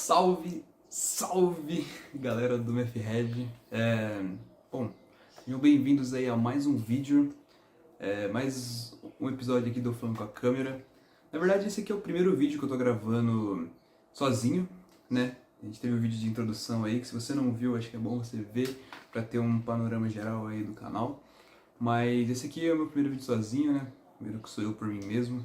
Salve, salve, galera do MFRed. Bom, sejam bem-vindos aí a mais um vídeo, mais um episódio aqui do Falando com a Câmera. Na verdade, esse aqui é o primeiro vídeo que eu tô gravando sozinho, né? A gente teve um vídeo de introdução aí, que se você não viu, acho que é bom você ver pra ter um panorama geral aí do canal. Mas esse aqui é o meu primeiro vídeo sozinho, né? Primeiro que sou eu por mim mesmo.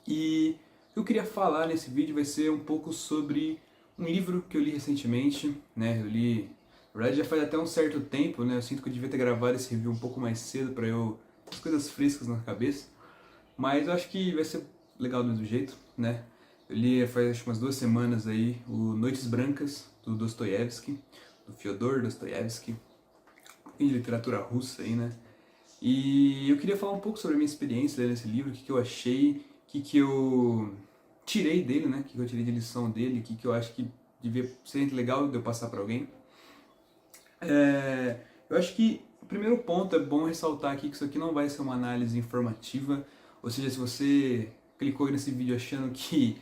E o que eu queria falar nesse vídeo vai ser um pouco sobre um livro que eu li recentemente, né? Eu li, na verdade já faz até um certo tempo, né? Eu sinto que eu devia ter gravado esse review um pouco mais cedo para eu ter as coisas frescas na cabeça, mas eu acho que vai ser legal do mesmo jeito, né? Eu li faz acho umas 2 semanas aí o Noites Brancas, do Dostoiévski, do Fyodor Dostoiévski, um pouquinho de literatura russa aí, né? E eu queria falar um pouco sobre a minha experiência lendo esse livro, o que eu achei, o que eu tirei dele, né? O que eu tirei de lição dele, o que eu acho que devia ser legal de eu passar para alguém. Eu acho que o primeiro ponto é bom ressaltar aqui que isso aqui não vai ser uma análise informativa, ou seja, se você clicou nesse vídeo achando que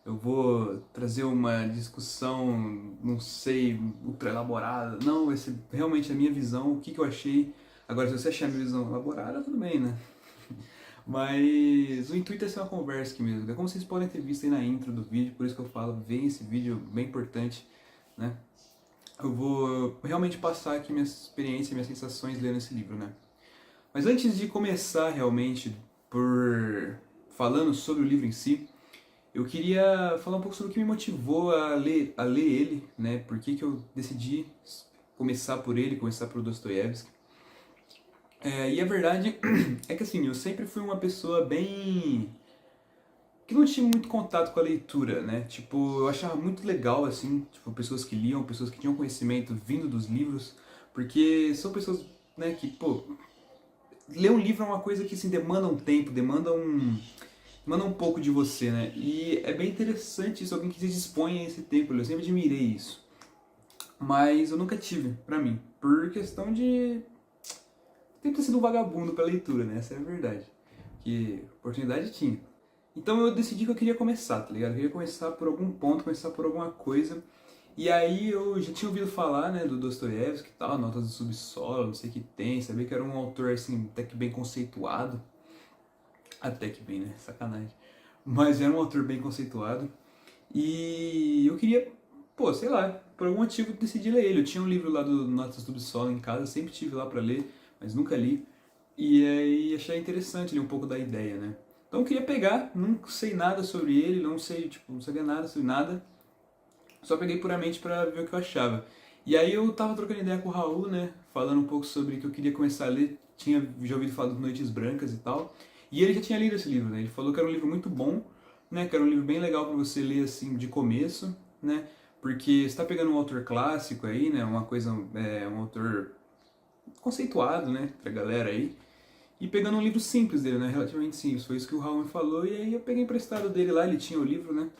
eu vou trazer uma discussão, não sei, ultra elaborada, não, vai ser realmente a minha visão, o que eu achei. Agora, se você achar a minha visão elaborada, tudo bem, né? Mas o intuito é ser uma conversa aqui mesmo. É como vocês podem ter visto aí na intro do vídeo, por isso que eu falo, vem esse vídeo bem importante, né? Eu vou realmente passar aqui minha experiência, minhas sensações lendo esse livro, né? Mas antes de começar realmente por falando sobre o livro em si, eu queria falar um pouco sobre o que me motivou a ler ele, né? Por que eu decidi começar por ele, começar por Dostoiévski. E a verdade é que assim, eu sempre fui uma pessoa bem que não tinha muito contato com a leitura, né? Tipo, eu achava muito legal, assim, tipo, pessoas que liam, pessoas que tinham conhecimento vindo dos livros, porque são pessoas, né, que, pô, ler um livro é uma coisa que, assim, demanda um tempo, demanda um pouco de você, né? E é bem interessante isso, alguém que se dispõe a esse tempo, eu sempre admirei isso. Mas eu nunca tive, pra mim, por questão de ter sido um vagabundo pra leitura, né? Essa é a verdade. Que oportunidade tinha. Então eu decidi que eu queria começar, tá ligado? Eu queria começar por algum ponto, começar por alguma coisa. E aí eu já tinha ouvido falar, né, do Dostoiévski e tal, Notas do Subsolo, não sei o que tem, sabia que era um autor, assim, até que bem conceituado. Até que bem, né? Sacanagem. Mas era um autor bem conceituado. E eu queria, pô, sei lá, por algum motivo eu decidi ler ele. Eu tinha um livro lá do Notas do Subsolo em casa, sempre tive lá pra ler, mas nunca li. E aí achei interessante ali um pouco da ideia, né? Então eu queria pegar, não sei nada sobre ele, não sei, tipo, não sabia nada sobre nada, só peguei puramente pra ver o que eu achava. E aí eu tava trocando ideia com o Raul, né, falando um pouco sobre que eu queria começar a ler, tinha já ouvido falar do Noites Brancas e tal, e ele já tinha lido esse livro, né, ele falou que era um livro muito bom, né, que era um livro bem legal pra você ler, assim, de começo, né, porque você tá pegando um autor clássico aí, né, uma coisa, um autor conceituado, né, pra galera aí, e pegando um livro simples dele, né? Relativamente simples. Foi isso que o Raul me falou. E aí eu peguei emprestado dele lá, ele tinha o livro, né?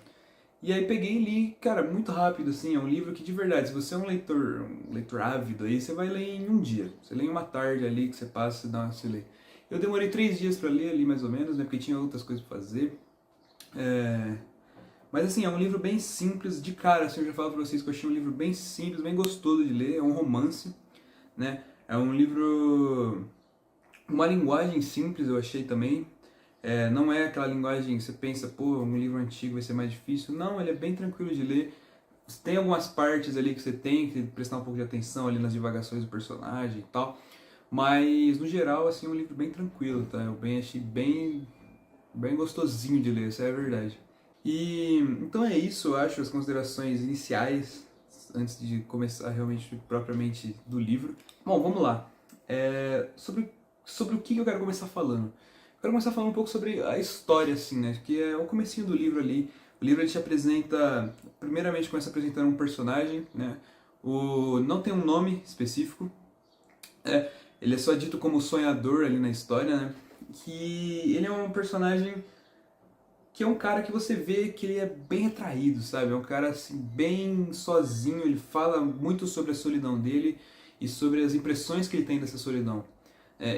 E aí peguei e li, cara, muito rápido, assim. É um livro que, de verdade, se você é um leitor ávido aí, você vai ler em um dia. Você lê em uma tarde ali, que você passa e dá uma você lê. Eu demorei 3 dias pra ler ali, mais ou menos, né? Porque tinha outras coisas pra fazer. Mas, assim, é um livro bem simples. De cara, assim, eu já falo pra vocês que eu achei um livro bem simples, bem gostoso de ler. É um romance, né? É um livro... Uma linguagem simples, eu achei também. Não é aquela linguagem que você pensa, pô, um livro antigo vai ser mais difícil. Não, ele é bem tranquilo de ler. Tem algumas partes ali que você tem que prestar um pouco de atenção ali nas divagações do personagem e tal. Mas, no geral, assim, é um livro bem tranquilo, tá? Achei bem gostosinho de ler, essa é a verdade. E, então é isso, eu acho, as considerações iniciais, antes de começar realmente, propriamente, do livro. Bom, vamos lá. Sobre o que eu quero começar falando. Eu quero começar falando um pouco sobre a história, assim, né? Que é o comecinho do livro ali. O livro ele te apresenta, primeiramente começa apresentando um personagem, né? Não tem um nome específico. Ele é só dito como sonhador ali na história, né? Que ele é um personagem que é um cara que você vê que ele é bem retraído, sabe? É um cara assim bem sozinho, ele fala muito sobre a solidão dele e sobre as impressões que ele tem dessa solidão.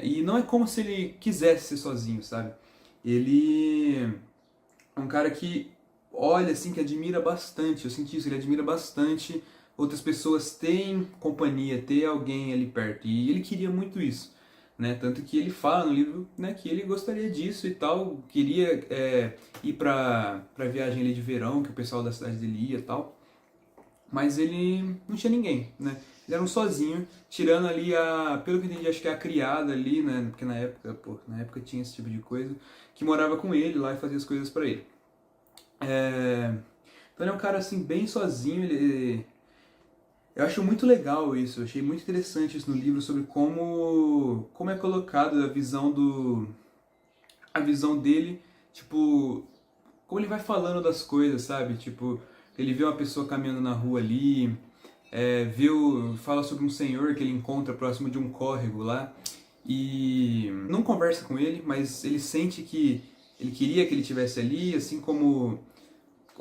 E não é como se ele quisesse ser sozinho, sabe? Ele é um cara que olha assim, que admira bastante, eu senti isso, ele admira bastante outras pessoas terem companhia, ter alguém ali perto, e ele queria muito isso, né? Tanto que ele fala no livro, né, que ele gostaria disso e tal, queria ir pra viagem ali de verão, que o pessoal da cidade dele ia e tal, mas ele não tinha ninguém, né? Ele era um sozinho, tirando ali pelo que eu entendi, acho que é a criada ali, né? Porque na época tinha esse tipo de coisa, que morava com ele lá e fazia as coisas pra ele. Então ele é um cara assim bem sozinho, eu acho muito legal isso, eu achei muito interessante isso no livro sobre como é colocado a visão dele, tipo, como ele vai falando das coisas, sabe? Tipo, ele vê uma pessoa caminhando na rua ali, fala sobre um senhor que ele encontra próximo de um córrego lá e não conversa com ele, mas ele sente que ele queria que ele estivesse ali, assim como,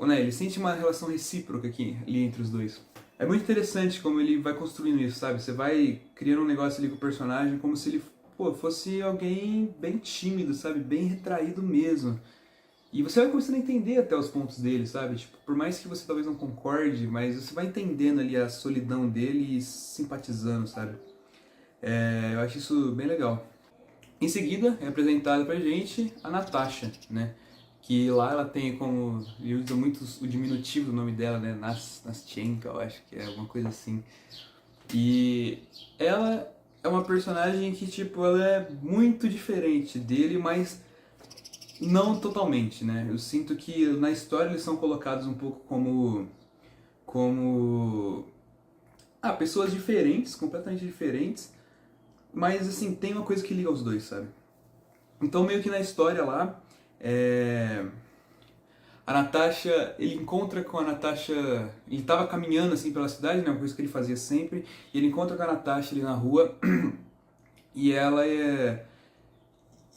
né, ele sente uma relação recíproca aqui, ali entre os dois. É muito interessante como ele vai construindo isso, sabe? Você vai criando um negócio ali com o personagem como se ele, pô, fosse alguém bem tímido, sabe? Bem retraído mesmo. E você vai começando a entender até os pontos dele, sabe? Tipo, por mais que você talvez não concorde, mas você vai entendendo ali a solidão dele e simpatizando, sabe? Eu acho isso bem legal. Em seguida, é apresentada pra gente a Natasha, né? Que lá ela tem como... E usa muito o diminutivo do nome dela, né? Naschenka, eu acho que é alguma coisa assim. E ela é uma personagem que, tipo, ela é muito diferente dele, mas não totalmente, né? Eu sinto que na história eles são colocados um pouco como pessoas diferentes, completamente diferentes, mas assim, tem uma coisa que liga os dois, sabe? Então meio que na história lá, a Natasha, ele encontra com a Natasha, ele tava caminhando assim pela cidade, né, uma coisa que ele fazia sempre, e ele encontra com a Natasha ali na rua, e ela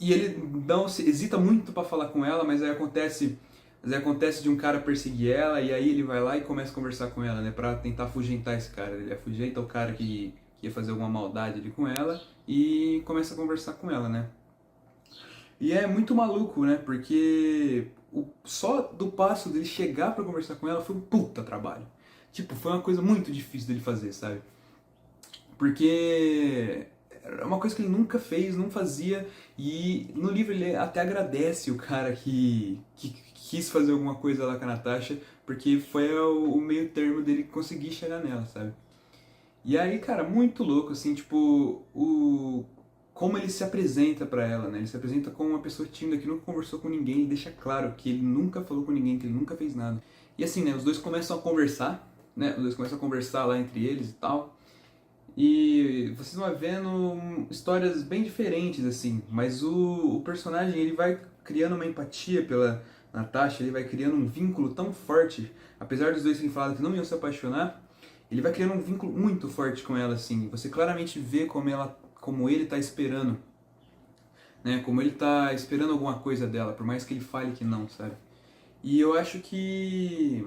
e ele não hesita muito pra falar com ela, mas aí acontece de um cara perseguir ela, e aí ele vai lá e começa a conversar com ela, né, pra tentar afugentar esse cara. Ele afugenta o cara que ia fazer alguma maldade ali com ela e começa a conversar com ela, né. E é muito maluco, né, porque só do passo dele chegar pra conversar com ela foi um puta trabalho. Tipo, foi uma coisa muito difícil dele fazer, sabe? Porque é uma coisa que ele nunca fez, não fazia, e no livro ele até agradece o cara que quis fazer alguma coisa lá com a Natasha, porque foi o meio termo dele conseguir chegar nela, sabe? E aí, cara, muito louco, assim, tipo, como ele se apresenta pra ela, né? Ele se apresenta como uma pessoa tímida que nunca conversou com ninguém e deixa claro que ele nunca falou com ninguém, que ele nunca fez nada. E assim, né, os dois começam a conversar, né? Os dois começam a conversar lá entre eles e tal. E vocês vão vendo histórias bem diferentes, assim, mas o personagem ele vai criando uma empatia pela Natasha, ele vai criando um vínculo tão forte, apesar dos dois terem falado que não iam se apaixonar, ele vai criando um vínculo muito forte com ela, assim. Você claramente vê como ele tá esperando, né? Como ele tá esperando alguma coisa dela, por mais que ele fale que não, sabe? E eu acho que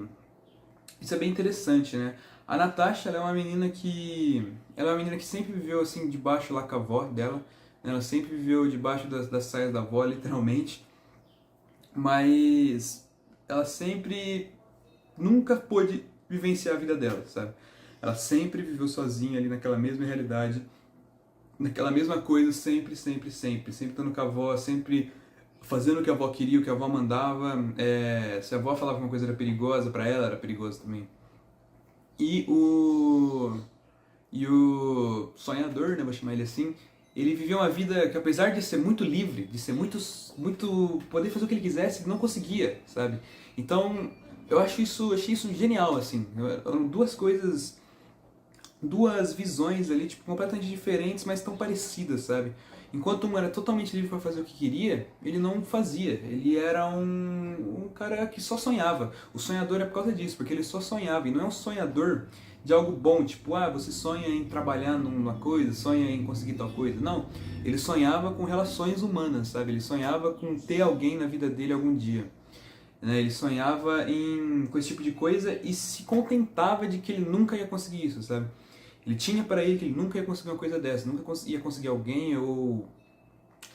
isso é bem interessante, né? A Natasha, ela é uma menina que sempre viveu assim debaixo lá com a avó dela, né? Ela sempre viveu debaixo das saias da avó, literalmente, mas ela sempre nunca pôde vivenciar a vida dela, sabe? Ela sempre viveu sozinha ali naquela mesma realidade, naquela mesma coisa, sempre, sempre, sempre, sempre estando com a avó, sempre fazendo o que a avó queria, o que a avó mandava. Se a avó falava que uma coisa era perigosa para ela, era perigosa também. E o sonhador, né, vou chamar ele assim, ele vivia uma vida que apesar de ser muito livre, de ser muito poder fazer o que ele quisesse, ele não conseguia, sabe? Então, achei isso genial assim. Eram duas visões ali, tipo, completamente diferentes, mas tão parecidas, sabe? Enquanto um era totalmente livre para fazer o que queria, ele não fazia. Ele era um cara que só sonhava. O sonhador é por causa disso, porque ele só sonhava. E não é um sonhador de algo bom, tipo, você sonha em trabalhar numa coisa, sonha em conseguir tal coisa. Não. Ele sonhava com relações humanas, sabe? Ele sonhava com ter alguém na vida dele algum dia. Né? Ele sonhava com esse tipo de coisa e se contentava de que ele nunca ia conseguir isso, sabe? Ele tinha para ele que ele nunca ia conseguir uma coisa dessa, nunca ia conseguir alguém ou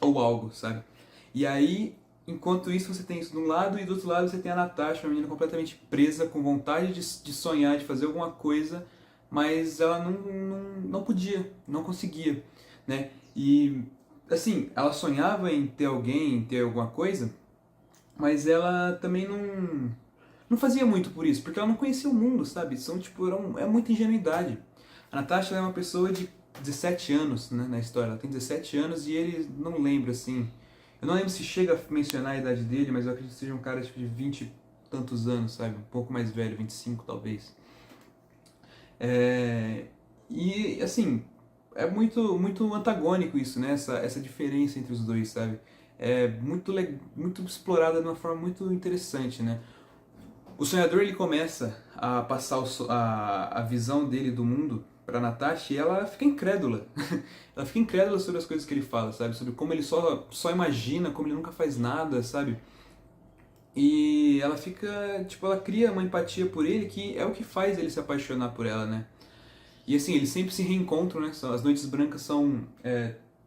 algo, sabe? E aí enquanto isso você tem isso de um lado, e do outro lado você tem a Natasha, uma menina completamente presa, com vontade de sonhar, de fazer alguma coisa, mas ela não podia, não conseguia, né? E, assim, ela sonhava em ter alguém, em ter alguma coisa, mas ela também não fazia muito por isso, porque ela não conhecia o mundo, sabe? São, tipo, é muita ingenuidade. A Natasha é uma pessoa de 17 anos, né, na história. Ela tem 17 anos e ele não lembra, assim. Eu não lembro se chega a mencionar a idade dele, mas eu acredito que seja um cara tipo, de 20 e tantos anos, sabe? Um pouco mais velho, 25 talvez. É, e, assim, é muito antagônico isso, né? Essa diferença entre os dois, sabe? É muito explorada de uma forma muito interessante, né? O sonhador ele começa a passar a visão dele do mundo para Natasha e ela fica incrédula. Ela fica incrédula sobre as coisas que ele fala, sabe? Sobre como ele só imagina, como ele nunca faz nada, sabe? E ela fica, tipo, ela cria uma empatia por ele que é o que faz ele se apaixonar por ela, né? E assim, eles sempre se reencontram, né? As noites brancas são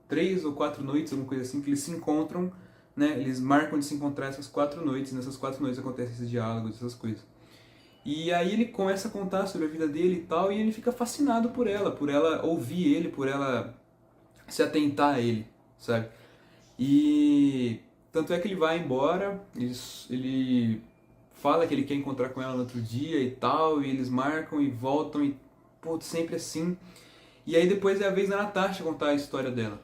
3 ou 4 noites, alguma coisa assim, que eles se encontram, né? Eles marcam de se encontrar essas 4 noites, nessas 4 noites acontecem esses diálogos, essas coisas. E aí ele começa a contar sobre a vida dele e tal, e ele fica fascinado por ela ouvir ele, por ela se atentar a ele, sabe? E tanto é que ele vai embora, ele fala que ele quer encontrar com ela no outro dia e tal, e eles marcam e voltam e, pô, sempre assim. E aí depois é a vez da Natasha contar a história dela.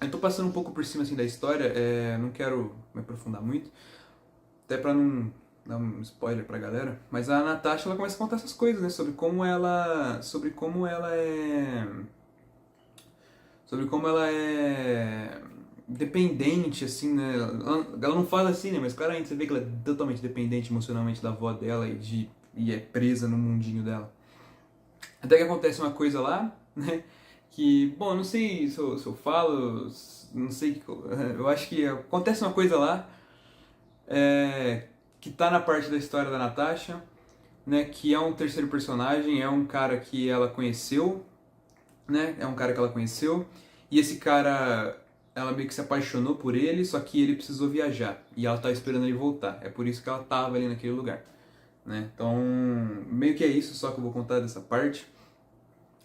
Eu tô passando um pouco por cima assim da história, não quero me aprofundar muito, até pra não dar um spoiler pra galera, mas a Natasha ela começa a contar essas coisas, né, sobre como ela é dependente, assim, né, ela não fala assim, né, mas claramente você vê que ela é totalmente dependente emocionalmente da avó dela e é presa no mundinho dela. Até que acontece uma coisa lá, né? Que, bom, não sei se eu falo, não sei, eu acho que acontece uma coisa lá, que tá na parte da história da Natasha, né? Que é um terceiro personagem, é um cara que ela conheceu, né? É um cara que ela conheceu, e esse cara, ela meio que se apaixonou por ele, só que ele precisou viajar, e ela tá esperando ele voltar, é por isso que ela tava ali naquele lugar, né? Então, meio que é isso, só que eu vou contar dessa parte.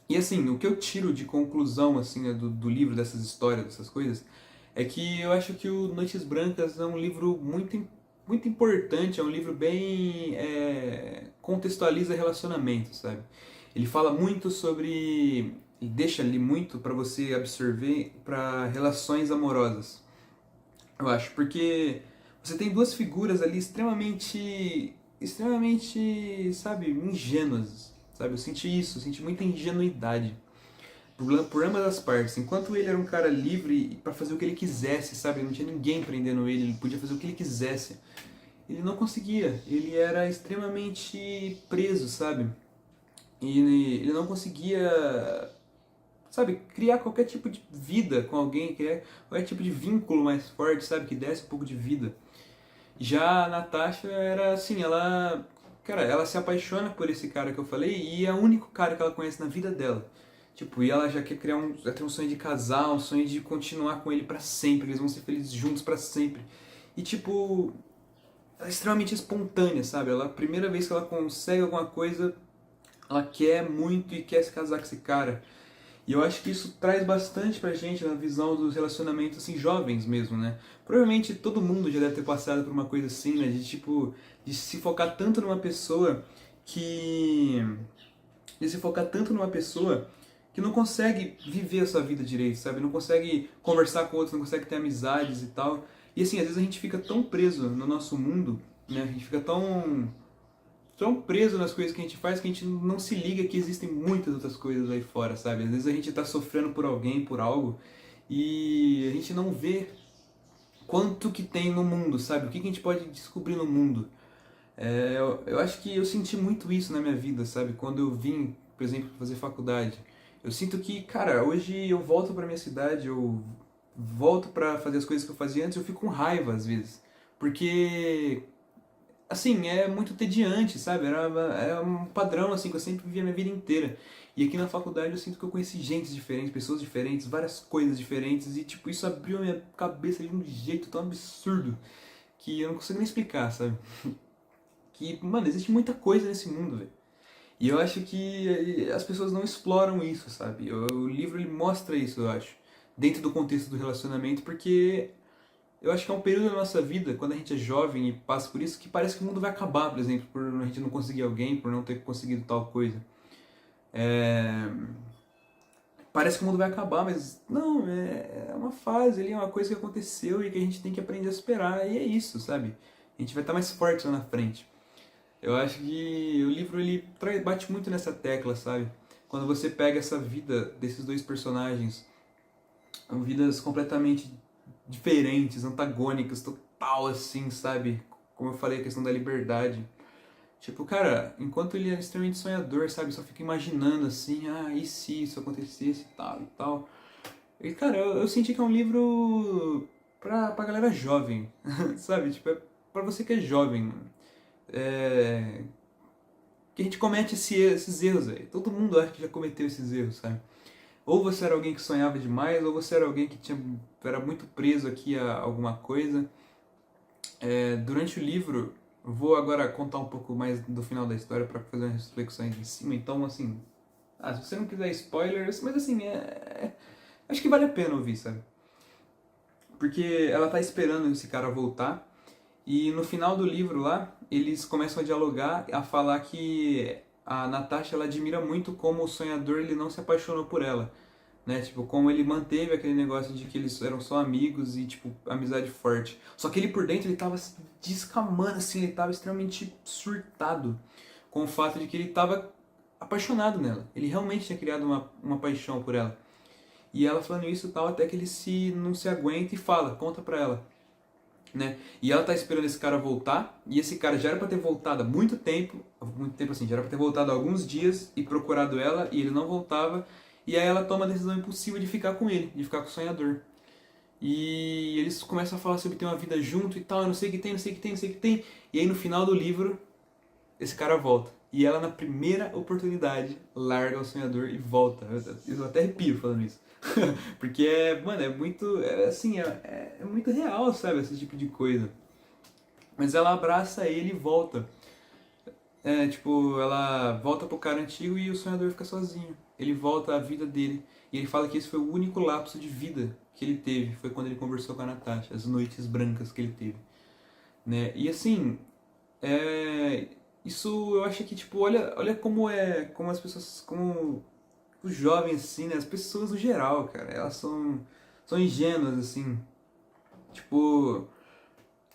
E assim, o que eu tiro de conclusão assim, né, do livro, dessas histórias, dessas coisas, é que eu acho que o Noites Brancas é um livro muito importante, é um livro bem contextualiza relacionamentos, sabe? Ele fala muito sobre, e deixa ali muito para você absorver para relações amorosas, eu acho, porque você tem duas figuras ali extremamente, sabe, ingênuas, sabe? Eu senti isso, eu senti muita ingenuidade por ambas as partes. Enquanto ele era um cara livre para fazer o que ele quisesse, sabe? Não tinha ninguém prendendo ele, ele podia fazer o que ele quisesse. Ele não conseguia, ele era extremamente preso, sabe? E ele não conseguia, sabe, criar qualquer tipo de vida com alguém, criar qualquer tipo de vínculo mais forte, sabe? Que desse um pouco de vida. Já a Natasha era assim, cara, ela se apaixona por esse cara que eu falei e é o único cara que ela conhece na vida dela. Tipo, e ela já quer já tem um sonho de casar, um sonho de continuar com ele pra sempre, eles vão ser felizes juntos pra sempre. E tipo, ela é extremamente espontânea, sabe? A primeira vez que ela consegue alguma coisa, ela quer muito e quer se casar com esse cara. E eu acho que isso traz bastante pra gente na visão dos relacionamentos assim jovens mesmo, né? Provavelmente todo mundo já deve ter passado por uma coisa assim, né? De tipo, de se focar tanto numa pessoa que de se focar tanto numa pessoa que não consegue viver a sua vida direito, sabe? Não consegue conversar com outros, não consegue ter amizades e tal. E assim, às vezes a gente fica tão preso no nosso mundo, né? A gente fica tão preso nas coisas que a gente faz que a gente não se liga que existem muitas outras coisas aí fora, sabe? Às vezes a gente tá sofrendo por alguém, por algo, e a gente não vê quanto que tem no mundo, sabe? O que a gente pode descobrir no mundo. Eu acho que eu senti muito isso na minha vida, sabe? Quando eu vim, por exemplo, fazer faculdade. Eu sinto que, cara, hoje eu volto pra minha cidade, eu volto pra fazer as coisas que eu fazia antes, eu fico com raiva às vezes. Porque assim, é muito tediante, sabe? Era um padrão assim que eu sempre vivia a minha vida inteira. E aqui na faculdade eu sinto que eu conheci gente diferente, pessoas diferentes, várias coisas diferentes, e tipo, isso abriu a minha cabeça de um jeito tão absurdo que eu não consigo nem explicar, sabe? Que, mano, existe muita coisa nesse mundo, velho. E eu acho que as pessoas não exploram isso, sabe? O livro ele mostra isso, eu acho, dentro do contexto do relacionamento, porque eu acho que é um período da nossa vida, quando a gente é jovem e passa por isso, que parece que o mundo vai acabar, por exemplo, por a gente não conseguir alguém, por não ter conseguido tal coisa. É... Parece que o mundo vai acabar, mas não, é uma fase ali, é uma coisa que aconteceu e que a gente tem que aprender a superar, e é isso, sabe? A gente vai estar mais forte lá na frente. Eu acho que o livro ele bate muito nessa tecla, sabe? Quando você pega essa vida desses dois personagens, são vidas completamente diferentes, antagônicas, total assim, sabe? Como eu falei, a questão da liberdade. Tipo, cara, enquanto ele é extremamente sonhador, sabe? Só fica imaginando assim, ah, e se isso acontecesse e tal e tal. E, cara, eu senti que é um livro pra galera jovem, sabe? Tipo, é pra você que é jovem. É, que a gente comete esses erros, velho. Todo mundo acha que já cometeu esses erros, sabe? Ou você era alguém que sonhava demais, ou você era alguém que era muito preso aqui a alguma coisa. Durante o livro, vou agora contar um pouco mais do final da história para fazer umas reflexões em cima. Então, assim, se você não quiser spoilers, mas assim, acho que vale a pena ouvir, sabe? Porque ela tá esperando esse cara voltar. E no final do livro lá, eles começam a dialogar, a falar que a Natasha ela admira muito como o sonhador ele não se apaixonou por ela, né? Tipo, como ele manteve aquele negócio de que eles eram só amigos e, tipo, amizade forte. Só que ele por dentro, ele tava descamando, assim, ele tava extremamente surtado com o fato de que ele tava apaixonado nela. Ele realmente tinha criado uma paixão por ela. E ela falando isso e tal, até que ele não se aguenta e fala, conta pra ela. Né? E ela tá esperando esse cara voltar, e esse cara já era pra ter voltado há muito tempo assim, já era pra ter voltado há alguns dias e procurado ela, e ele não voltava, e aí ela toma a decisão impulsiva de ficar com ele, de ficar com o sonhador. E eles começam a falar sobre ter uma vida junto e tal, eu não sei o que tem, não sei o que tem, não sei o que tem, e aí no final do livro, esse cara volta. E ela, na primeira oportunidade, larga o sonhador e volta. Eu até arrepio falando isso. Porque, mano, é muito, assim, é muito real, sabe, esse tipo de coisa. Mas ela abraça ele e volta. Tipo, ela volta pro cara antigo e o sonhador fica sozinho. Ele volta à vida dele. E ele fala que esse foi o único lapso de vida que ele teve. Foi quando ele conversou com a Natasha, as noites brancas que ele teve. Né? E assim, isso eu acho que, tipo, olha como as pessoas, como os jovens, assim, né? As pessoas no geral, cara, elas são ingênuas, assim. Tipo,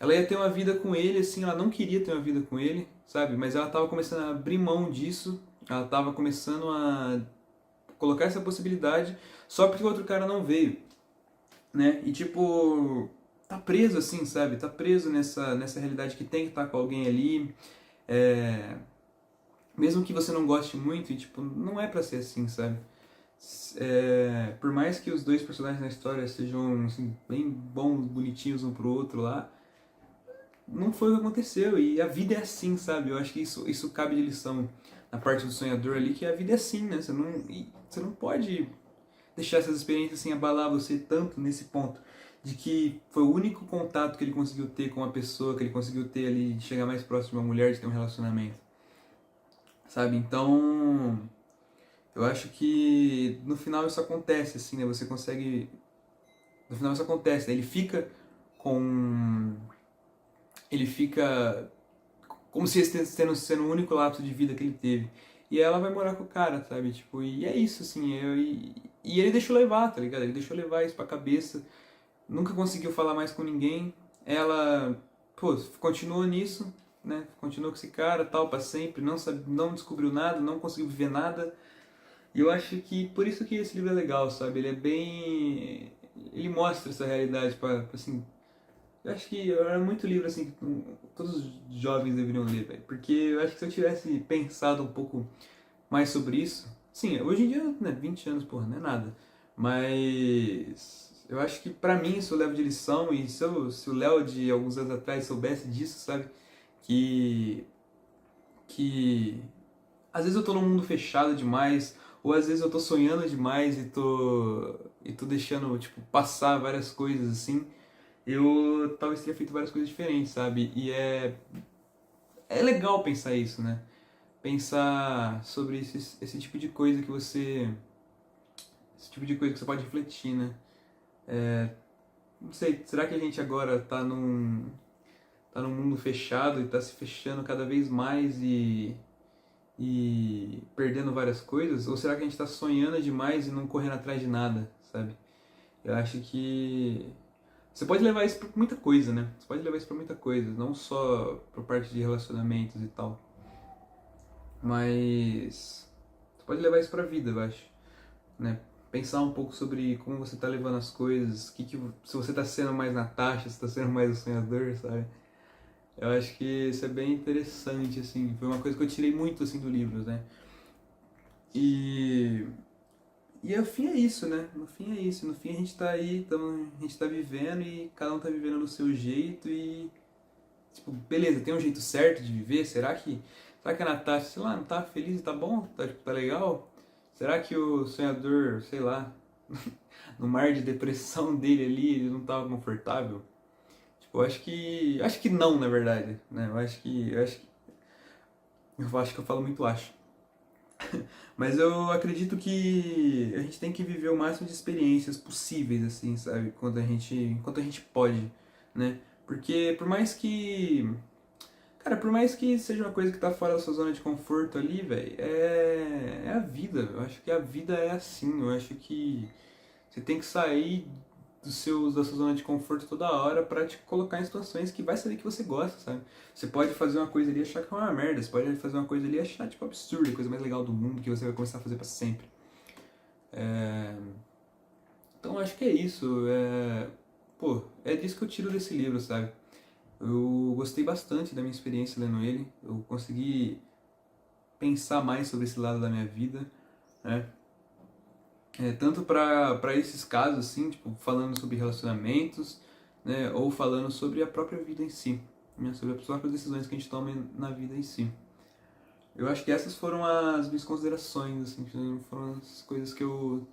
ela ia ter uma vida com ele, assim, ela não queria ter uma vida com ele, sabe? Mas ela tava começando a abrir mão disso, ela tava começando a colocar essa possibilidade só porque o outro cara não veio, né? E tipo, tá preso assim, sabe? Tá preso nessa realidade que tem que estar com alguém ali, é... mesmo que você não goste muito, e tipo, não é pra ser assim, sabe? Por mais que os dois personagens na história sejam assim, bem bons, bonitinhos um pro outro lá, não foi o que aconteceu. E a vida é assim, sabe? Eu acho que isso cabe de lição na parte do sonhador ali, que a vida é assim, né? Você não pode deixar essas experiências assim abalar você tanto nesse ponto. De que foi o único contato que ele conseguiu ter com uma pessoa, que ele conseguiu ter ali, de chegar mais próximo de uma mulher, de ter um relacionamento. Sabe? Então, eu acho que no final isso acontece, assim, né? Você consegue. No final isso acontece, né? Ele fica com. Ele fica como se esse sendo o único lapso de vida que ele teve. E ela vai morar com o cara, sabe? Tipo, e é isso, assim. E ele deixou levar, tá ligado? Ele deixou levar isso pra cabeça. Nunca conseguiu falar mais com ninguém. Ela, pô, continuou nisso, né? Continuou com esse cara, tal, pra sempre. Não descobriu nada, não conseguiu viver nada. E eu acho que por isso que esse livro é legal, sabe? Ele é bem... Ele mostra essa realidade para assim... Eu acho que era muito livro assim que todos os jovens deveriam ler, velho. Porque eu acho que se eu tivesse pensado um pouco mais sobre isso... Sim, hoje em dia, né, 20 anos, porra, não é nada. Mas... Eu acho que pra mim isso eu levo de lição. E se o Léo de alguns anos atrás soubesse disso, sabe? Que... Às vezes eu tô num mundo fechado demais, ou às vezes eu tô sonhando demais e tô deixando, tipo, passar várias coisas assim, eu talvez tenha feito várias coisas diferentes, sabe? E é legal pensar isso, né? Pensar sobre esse tipo de coisa que você. Esse tipo de coisa que você pode refletir, né? Não sei, será que a gente agora tá num mundo fechado e tá se fechando cada vez mais e perdendo várias coisas? Ou será que a gente tá sonhando demais e não correndo atrás de nada, sabe? Eu acho que você pode levar isso pra muita coisa, né? Você pode levar isso pra muita coisa, não só pra parte de relacionamentos e tal. Mas você pode levar isso pra vida, eu acho, né? Pensar um pouco sobre como você tá levando as coisas, se você tá sendo mais Natasha, se tá sendo mais o sonhador, sabe? Eu acho que isso é bem interessante, assim. Foi uma coisa que eu tirei muito, assim, do livro, né? E, e no fim é isso, né? No fim é isso. No fim a gente tá aí, a gente tá vivendo e cada um tá vivendo no seu jeito e... Tipo, beleza, tem um jeito certo de viver? Será que a Natasha, sei lá, não tá feliz e tá bom? Tá, tipo, tá legal? Será que o sonhador, sei lá, no mar de depressão dele ali, ele não tava confortável? Tipo, acho que não, na verdade, né? Eu acho que eu falo muito acho. Mas eu acredito que a gente tem que viver o máximo de experiências possíveis, assim, sabe? Enquanto a gente pode, né? Porque por mais que, cara, por mais que seja uma coisa que tá fora da sua zona de conforto ali, velho, é a vida. Eu acho que a vida é assim. Eu acho que você tem que sair da sua zona de conforto toda hora pra te colocar em situações que vai saber que você gosta, sabe? Você pode fazer uma coisa ali e achar que é uma merda, você pode fazer uma coisa ali e achar, tipo, absurda, a coisa mais legal do mundo que você vai começar a fazer pra sempre. É... Então acho que é isso. Pô, é disso que eu tiro desse livro, sabe? Eu gostei bastante da minha experiência lendo ele, eu consegui pensar mais sobre esse lado da minha vida, né? Tanto para esses casos, assim, tipo, falando sobre relacionamentos, né, ou falando sobre a própria vida em si, né, sobre as próprias decisões que a gente toma na vida em si. Eu acho que essas foram as minhas considerações, assim, foram as coisas que eu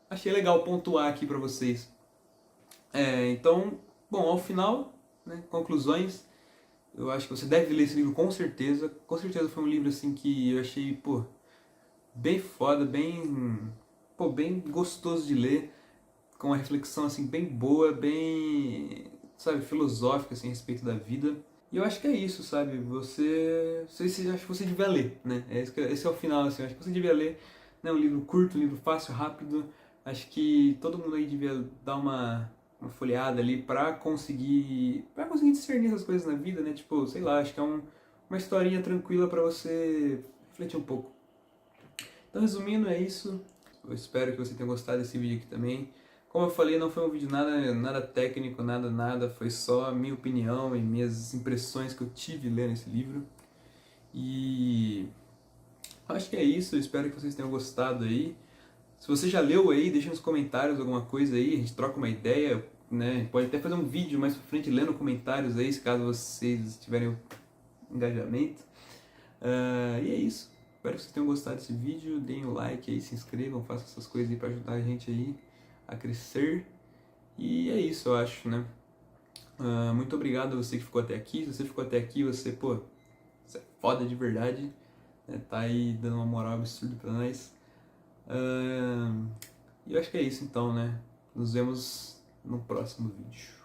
achei legal pontuar aqui para vocês. Então, bom, ao final, né, conclusões, eu acho que você deve ler esse livro com certeza. Com certeza foi um livro, assim, que eu achei, pô, bem foda, bem gostoso de ler, com uma reflexão assim bem boa, bem, sabe, filosófica assim a respeito da vida. E eu acho que é isso, sabe? Acho que você devia ler, né? Esse é o final assim, eu acho que você devia ler, né, um livro curto, um livro fácil, rápido. Acho que todo mundo aí devia dar uma folheada ali para conseguir discernir essas coisas na vida, né? Tipo, sei lá, acho que é uma historinha tranquila para você refletir um pouco. Então, resumindo, é isso. Eu espero que você tenha gostado desse vídeo aqui também. Como eu falei, não foi um vídeo nada técnico, nada. Foi só a minha opinião e minhas impressões que eu tive lendo esse livro. E acho que é isso. Eu espero que vocês tenham gostado aí. Se você já leu aí, deixa nos comentários alguma coisa aí. A gente troca uma ideia, né? Pode até fazer um vídeo mais pra frente lendo comentários aí, se caso vocês tiverem engajamento. E é isso. Espero que vocês tenham gostado desse vídeo. Deem o like aí, se inscrevam, façam essas coisas aí pra ajudar a gente aí a crescer. E é isso, eu acho, né? Muito obrigado a você que ficou até aqui. Se você ficou até aqui, você é foda de verdade. Né? Tá aí dando uma moral absurda pra nós. E eu acho que é isso então, né? Nos vemos no próximo vídeo.